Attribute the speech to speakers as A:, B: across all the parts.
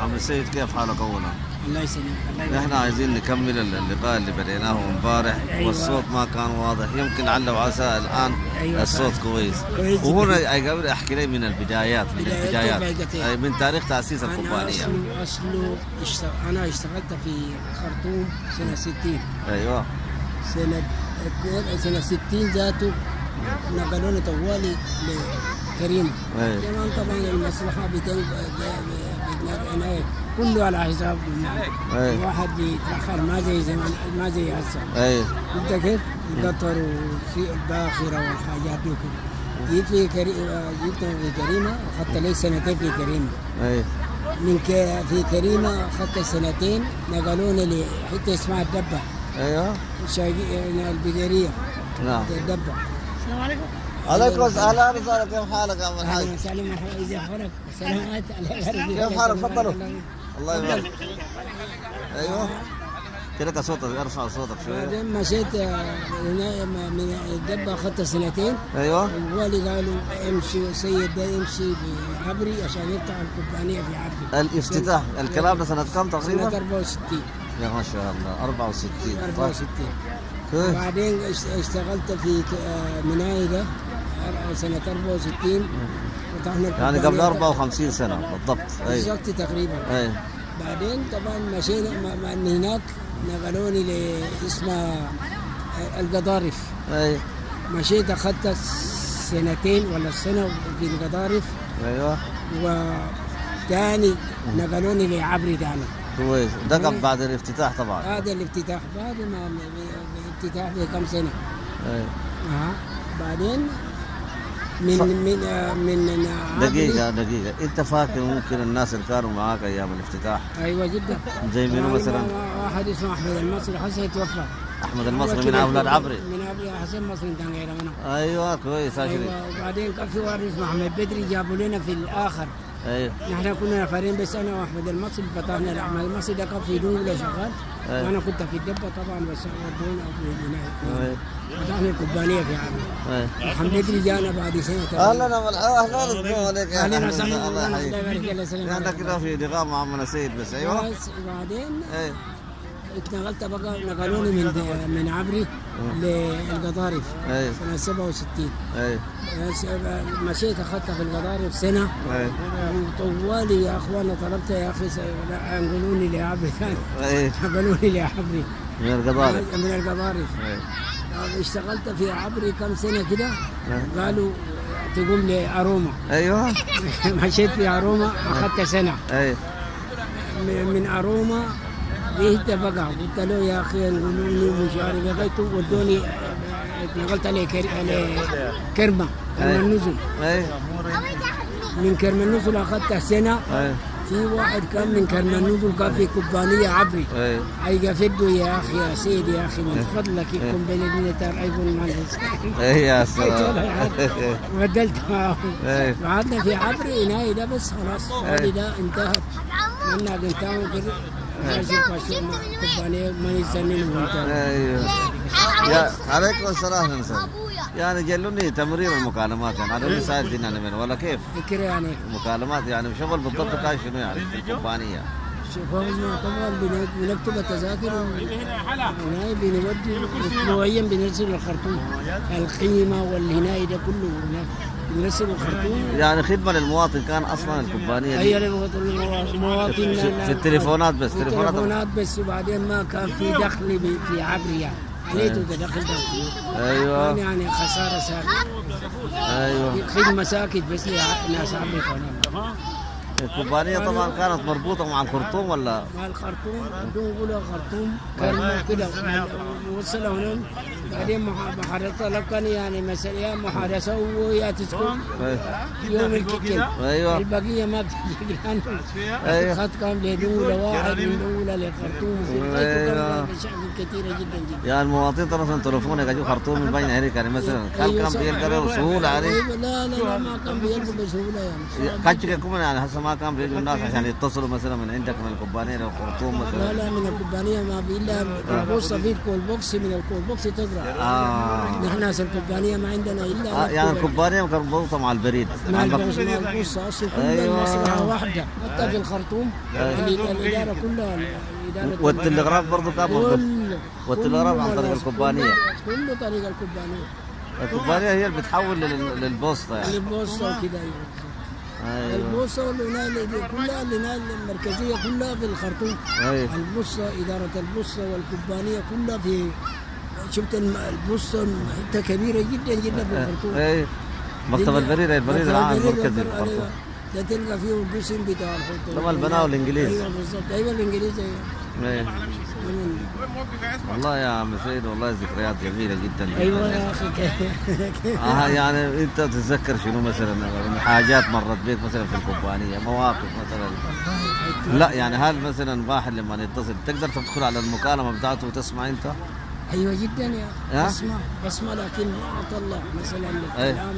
A: عم السيد كيف حالك اولا؟
B: الله يسلمك. الله يبارك.
A: نحن عايزين نكمل اللقاء اللي بديناه امبارح.
B: أيوة.
A: والصوت ما كان واضح، يمكن لعل وعسى الان.
B: أيوة
A: الصوت كويس.
B: كويس جداً.
A: وهنا قبل احكي لي من البدايات
B: بدايات.
A: أي من تاريخ تاسيس
B: أنا
A: القبانيه.
B: أنا اشتغلت في خرطوم سنة 60.
A: ايوه
B: سنة 60 ذاته نقلوني طوالي لكريمة.
A: أيوة.
B: كمان طبعا المصلحة عناية كله على حساب
A: أيوة.
B: الواحد بيتأخر ما زي زمان، ما زي هسه.
A: ايوه
B: انت كيف؟ القطر وفي الباخرة والحاجات دي وكده. جيت في كريمة أخذت لي سنتين في كريمة.
A: ايوه
B: في كريمة أخذت سنتين نقلوني لحتة اسمها الدبة.
A: ايوه
B: البديرية.
A: نعم.
B: الدبة. السلام عليكم.
A: عليكم السلام. اهلا وسهلا، كيف حالك يا عم الحاج؟
B: اهلا وسهلا، مرحبا. ازي حالك؟ سلامات.
A: كيف حالك؟ تفضلوا. الله يبارك. ايوه كده صوتك، ارفع صوتك شويه.
B: بعدين مشيت هنا من الدبة اخذت سنتين.
A: ايوه
B: والوالي قالوا امشي سيد ده يمشي بعبري عشان يفتح القبانية في عبري.
A: الافتتاح الكلام ده سنة كم تقريبا؟
B: سنة 64.
A: يا ما شاء الله 64.
B: 64.
A: كيف؟
B: وبعدين اشتغلت في منايدة سنة 64. فتحنا
A: يعني قبل 54 سنة بالضبط.
B: بالضبط تقريبا.
A: اي
B: بعدين طبعا مشينا من هناك نقلوني لاسمها القضارف.
A: اي
B: مشيت اخذت سنتين ولا سنة في القضارف.
A: ايوه
B: وتاني نقلوني لعبري تاني.
A: كويس. ده قبل بعد الافتتاح طبعا.
B: هذا الافتتاح بعد ما الافتتاح بكم سنة.
A: اي
B: بعدين من
A: دقيقة انت فاكر ممكن الناس اللي كانوا معاك ايام الافتتاح؟
B: ايوه جدا.
A: زي منو مثلا؟
B: واحد اسمه احمد المصري حسن يتوفى.
A: احمد المصري من اولاد عبري؟
B: من اولاد حسن مصري كان غير منه.
A: ايوه كويس.
B: ايوه. وبعدين كان في واحد اسمه احمد بدري جابوا لنا في الاخر.
A: ايوه
B: نحن كنا نفرين بس انا واحمد المصري فتحنا احمد المصري ده كان في دونجله شغال.
A: أيوة.
B: وانا كنت في الدبه طبعا بس ودونا في البنايه.
A: أيوة.
B: فتحنا القبانيه في عبري.
A: ايوه
B: محمد بدري جانا بعد سنه.
A: اهلا اهلا السلام عليك يا
B: اهلا
A: حبيبي.
B: وسهلا.
A: الله
B: الله
A: يحييك.
B: يبارك لك.
A: احنا كده في لقاء مع عمنا سيد بس. ايوه
B: بس وبعدين
A: ايوه
B: اتنقلت بقى نقلوني من عبري للقضارف.
A: ايوه
B: سنة 67.
A: ايوه
B: مشيت اخذتها في القضارف سنة.
A: ايوه
B: وطوالي يا اخوانا طلبت يا اخي انقلوني لعبري ثاني.
A: ايوه
B: نقلوني لعبري
A: من القضارف.
B: من القضارف.
A: ايوه
B: اشتغلت في عبري كم سنة كده. قالوا تقوم لأروما.
A: ايوه
B: مشيت في أروما أخذت سنة.
A: ايوه
B: من أروما جيت بقى قلت له يا اخي انقلوني مش عارف لغايه ودوني اتنقلت عليه كرمه النزل.
A: ايوه
B: من كرم النزل اخذت سنه.
A: ايوه
B: في واحد كان من كرم النزل كان في كوبانيه عبري.
A: ايوه
B: هيقفده يا اخي يا سيدي يا اخي من فضلك يكون بين الاثنين ايفون ما
A: يا سلام.
B: بدلت معه.
A: ايوه
B: قعدنا في عبري هنا ده بس خلاص هذه ده انتهت منا قلتها كده. كوبانيه ما يسنن.
A: ايوه يا عليكم السلام. يعني جلوني تمرير المكالمات يعني هذا مساعد فينا من ولا كيف؟
B: كده يعني
A: مكالمات يعني شغل بالضبط كان شنو يعني في الكومبانيه؟
B: شوفوا طبعا بنكتب التذاكر هنا بنودي اسبوعيا بنرسل الخرطوم القيمه والهنايه ده كله هناك بنرسل الخرطوم.
A: يعني خدمه للمواطن كان اصلا الكومبانيه دي.
B: هي المواطن
A: في التليفونات بس.
B: في التليفونات بس. وبعدين ما كان في دخل في عبري يعني عليته دخل دخل.
A: ايوه
B: يعني خساره ساكت.
A: ايوه
B: خدمه ساكت بس لناس عبري كمان.
A: الكومبانيه طبعا كانت مربوطه مع الخرطوم ولا؟
B: مع الخرطوم بدون يقولوا خرطوم كان كده وصلوا هنا. بعدين محادثه لو كان يعني مثلا يا محادثه ويا تسكن يوم الكتل.
A: ايوه
B: البقيه ما بتجي لان
A: ايوه
B: الخط كان بدوله واحد من دوله لخرطوم.
A: ايوه
B: مشاكل كثيره جدا جدا.
A: يعني المواطنين طرف تليفونه يجوا خرطوم من بين هيك يعني مثلا كان بيلقى له سهوله عليه؟
B: لا ما كان بيلقى بسهوله يعني.
A: كاتش كم يعني هسه ما كان بيجوا الناس عشان يتصلوا مثلا من عندك من الكوبانيه للخرطوم مثلا؟
B: لا لا، من الكوبانيه ما في الا البوصه، في الكول بوكس، من الكول بوكس تقرا. نحن ناس الكوبانيه ما عندنا الا
A: يعني الكوبانيه مربوطه مع البريد
B: مع البوصه اصلا كلها المصلحه واحده، حتى في الخرطوم الاداره كلها
A: والتلغراف برضه كان والتلغراف عن طريق الكوبانيه،
B: كله طريق الكوبانيه.
A: الكوبانيه هي اللي بتحول للبوسطه يعني.
B: للبوصه وكذا.
A: أيوة.
B: البوصة والعناية كلها العناية المركزية كلها في الخرطوم.
A: أيوة.
B: البوصة إدارة البوصة والكوبانية كلها في، شفت البوصة حتة كبيرة جدا جدا في الخرطوم.
A: أيوة. مكتب البريد العام المركزي في الخرطوم.
B: ده تلقى فيه القسم بتاع الخرطوم.
A: لما البناء والإنجليز.
B: أيوة بالضبط، أيوة الإنجليز. أيوة.
A: والله يا عم سيد والله ذكريات جميلة جدا.
B: ايوه يا اخي كيف.
A: يعني انت تتذكر شنو مثلا حاجات مرت بيك مثلا في الكوبانية، مواقف مثلا؟ لا يعني هل مثلا واحد لما يتصل تقدر تدخل على المكالمة بتاعته وتسمع انت؟
B: ايوه جدا يا اخي، بسمع لكن ما اطلع مثلا الكلام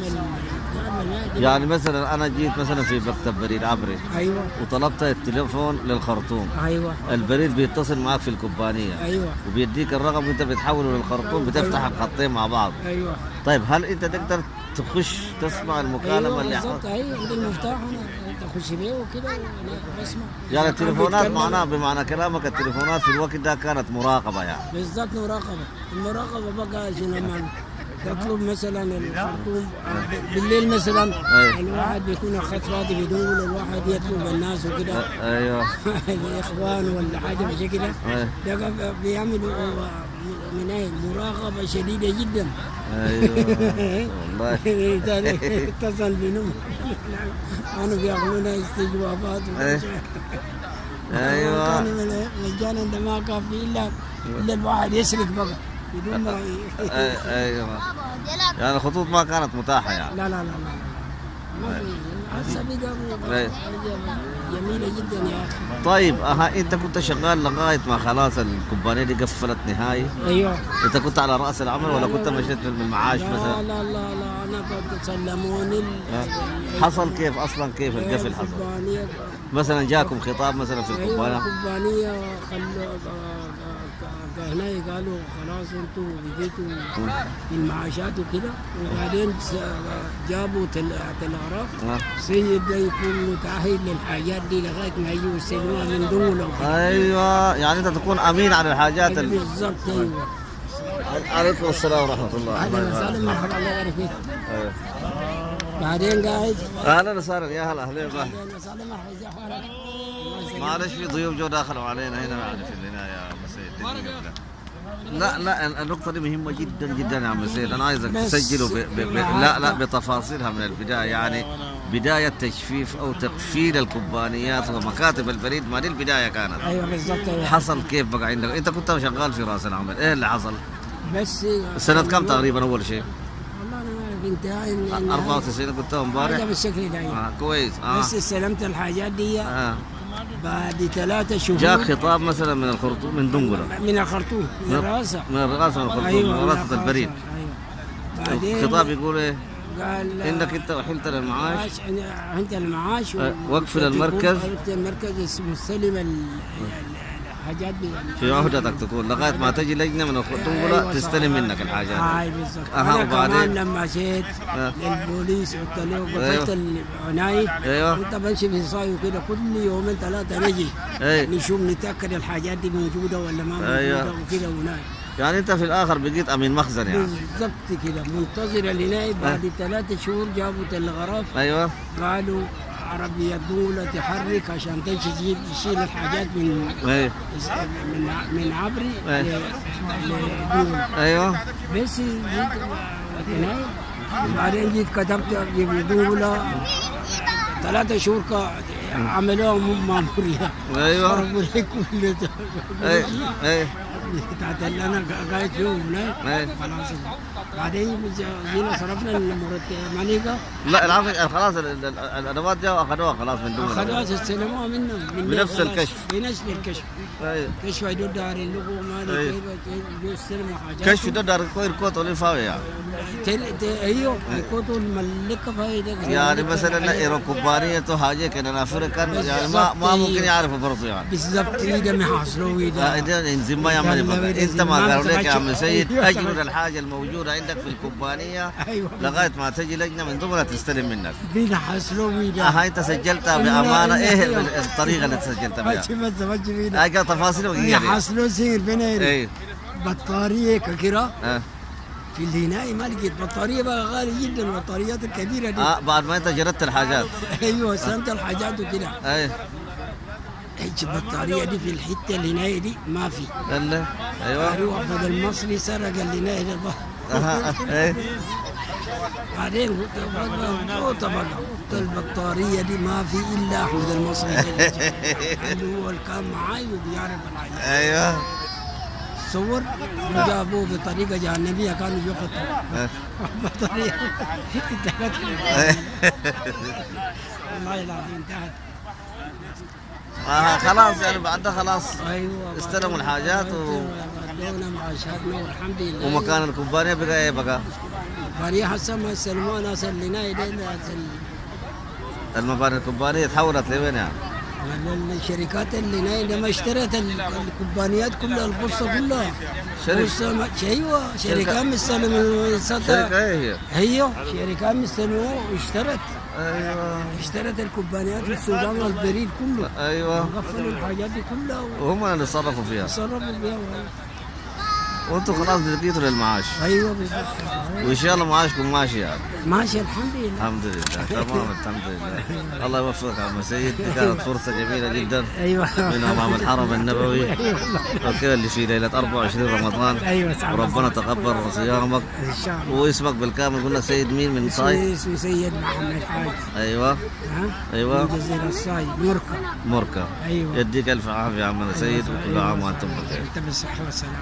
A: يعني مثلا انا جيت مثلا في مكتب بريد عبري.
B: ايوه.
A: وطلبت التليفون للخرطوم.
B: ايوه.
A: البريد بيتصل معك في الكوبانيه.
B: ايوه.
A: وبيديك الرقم وانت بتحوله للخرطوم، بتفتح الخطين مع بعض.
B: ايوه.
A: طيب هل انت تقدر تخش تسمع المكالمه؟
B: أيوة
A: اللي
B: بالضبط. ايوه عندي المفتاح انا تخش بيه وكده بسمع.
A: يعني التليفونات معناها بمعنى كلامك التليفونات في الوقت ده كانت مراقبه يعني.
B: بالضبط مراقبه. المراقبه بقى لما تطلب مثلا الخرطوم بالليل مثلا.
A: أيوة.
B: الواحد بيكون اخذ فاضي بدون، الواحد يطلب الناس وكده.
A: ايوه.
B: الاخوان ولا حاجه بشكل كده.
A: أيوة.
B: ده بيعملوا من ايه مراقبه شديده جدا.
A: ايوه والله.
B: اتصل بينهم كانوا بياخذونا استجوابات.
A: ايوه.
B: كانوا مجانا ده ما كان في الا الواحد يسرق بقى بدون ما
A: ايوه. يعني الخطوط ما كانت متاحه يعني.
B: لا لا لا لا. هسه بقى جميله جدا يا اخي.
A: طيب انت كنت شغال لغايه ما خلاص الكوبانيه دي قفلت نهائي؟
B: ايوه.
A: انت كنت على راس العمل ولا كنت مشيت من المعاش مثلا؟
B: لا لا لا لا، انا كنت سلموني.
A: حصل كيف اصلا؟ كيف القفل حصل؟ مثلا جاكم خطاب مثلا في الكوبانيه؟
B: ايوه الكوبانيه هنا قالوا خلاص انتوا بقيتوا في المعاشات وكده، وبعدين جابوا تلغراف سيد ده يكون متعهد للحاجات دي لغايه ما يجوا يستلموها من دوله.
A: ايوه يعني انت تكون امين على الحاجات
B: بالضبط. ايوه.
A: عليكم السلام ورحمه الله.
B: اهلا وسهلا، مرحبا، الله يبارك فيك. بعدين قاعد
A: اهلا وسهلا، يا هلا اهلا وسهلا.
B: اهلا وسهلا، مرحبا، ازي حالك؟
A: معلش في ضيوف جو دخلوا علينا هنا معنا في العناية يا مسيد. لا النقطة دي مهمة جدا جدا يا عم سيد، أنا عايزك تسجله لا بتفاصيلها من البداية، يعني بداية تجفيف أو تقفيل الكوبانيات ومكاتب البريد، ما دي البداية كانت.
B: أيوة بالضبط. أيوة.
A: حصل كيف بقى عندك؟ أنت كنت شغال في رأس العمل، إيه اللي حصل؟
B: بس
A: سنة كم تقريبا أول شيء؟
B: والله أنا ما في انتهاء
A: 94 كنت امبارح؟
B: هذا بالشكل ده.
A: كويس.
B: بس استلمت الحاجات دي بعد 3 شهور.
A: جاك خطاب مثلا من الخرطوم من دنقله؟
B: من الخرطوم، من الرئاسة.
A: من الرئاسة، من الخرطوم.
B: أيوة
A: من رئاسة البريد.
B: أيوة. بعدين
A: الخطاب يقول ايه؟
B: قال
A: انك انت احلت للمعاش.
B: انت المعاش
A: وقف للمركز.
B: وقف المركز مستلم الحاجات دي
A: في عهدتك تكون لغايه ما تجي لجنه من الخرطوم تستلم منك الحاجات.
B: هاي بالضبط. انا كمان لما جيت للبوليس قلت له قفلت العناية.
A: ايوه.
B: كنت بمشي في صايو كده كل يومين 3 نجي نشوف نتاكد الحاجات دي موجوده ولا ما موجوده وكده هناك.
A: يعني انت في الاخر بقيت امين مخزن يعني.
B: بالضبط كده، منتظر العناية. بعد 3 شهور جابوا تلغراف.
A: ايوه.
B: قالوا عربية دولة تحرك عشان تجي تشيل الحاجات من عبري لدولة.
A: ايوه.
B: بس جيت العناية، وبعدين جيت كتبت بدولة 3 شهور عملوهم مامورية.
A: ايوه.
B: ضربوا لي كل ده.
A: ايوه.
B: بتاعت اللي انا قاعد فيهم هناك. خلاص بعدين جينا صرفنا المرتب مانيكا.
A: لا العفو، خلاص الادوات جاوا اخذوها خلاص من دون.
B: خلاص استلموها منهم
A: بنفس الكشف.
B: بنفس الكشف.
A: ايوه.
B: كشف يدور دار اللغو مالي كيف يستلموا حاجات.
A: كشف يدور دار كوير كوت ولا فاوي يعني.
B: ايوه الكوت الملكه فايده.
A: يعني مثلا إيرو كوبانية تو حاجة كنا نافر افريقيا يعني
B: بالضبط.
A: ما ممكن يعرفوا برضه يعني.
B: بالضبط إذا ما حصلوا إذا
A: ده انزين ما يعمل
B: لا،
A: بقى.
B: إذا
A: انت ما
B: زين ما
A: قالوا لك يا عم
B: تبغى-
A: سيد
B: أيوة،
A: اجمل
B: تمام.
A: الحاجه الموجوده عندك في الكومبانيه
B: أيوة.
A: لغايه ما تجي لجنه من ضمنها تستلم منك.
B: إذا حصلوا إذا
A: ها انت سجلتها بامانه، ايه الطريقه اللي سجلتها بها؟
B: ما إذا
A: اجا تفاصيل
B: إذا
A: وقيادة.
B: حصلوا سير بنين
A: ايه
B: بطارية ككرة
A: اه
B: في الهناية ما لقيت بطارية بقى غالية جدا البطاريات الكبيرة دي.
A: بعد ما انت جردت الحاجات.
B: ايوه سنت الحاجات وكده.
A: ايه
B: هيك البطارية دي في الحتة الهناية دي ما في.
A: الا ايوه
B: ايوه بدل المصري سرق الهناية ده
A: اها ايه
B: بعدين قلت بقى قلت البطارية دي ما في إلا أحمد المصري اللي هو اللي كان معاي وبيعرف الحاجات.
A: ايوه
B: صور وجابوه بطريقة جهنمية كانوا يقطعوا
A: إيه.
B: بطارية انتهت.
A: إيه.
B: والله العظيم انتهت.
A: خلاص يعني بعدها خلاص
B: ايوه
A: استلموا الحاجات
B: ادونا معاشاتنا والحمد لله.
A: ومكان الكومبانيا بقى ايه بقى؟
B: فريق حسن ما يسلمونا ناس اللي
A: المباني الكومبانية تحولت لوين يعني؟
B: الشركات اللي نايلة ما اشترت الكومبانيات كلها البورصة كلها.
A: شركة
B: ايوه شركات مستلمة
A: شركة ايه هي؟
B: ايوه شركات مستلمة واشترت.
A: ايوه
B: اشترت الكومبانيات في السودان والبريد كله.
A: ايوه
B: قفلوا الحاجات دي كلها
A: وهم اللي تصرفوا فيها
B: وتصرفوا بها.
A: وانتم خلاص لقيتوا للمعاش
B: ايوه بالضبط.
A: وان شاء الله معاشكم ماشي يعني.
B: ماشي الحمد لله.
A: الحمد لله تمام الحمد لله. الله يوفقك يا عم سيد، دي كانت فرصة جميلة جدا
B: ايوه
A: من امام الحرم النبوي وكذا اللي في ليلة 24 رمضان.
B: ايوه صح.
A: وربنا تقبل صيامك.
B: ان شاء الله.
A: واسمك بالكامل قلنا سيد مين من صاي؟
B: اسمي سيد محمد حاج.
A: ايوه
B: ها؟
A: ايوه
B: من جزيرة الصاي مركة.
A: مركة.
B: ايوه.
A: يديك الف عافية يا عم سيد، وكل عام وانتم بخير.
B: انت بالصحة والسلامة.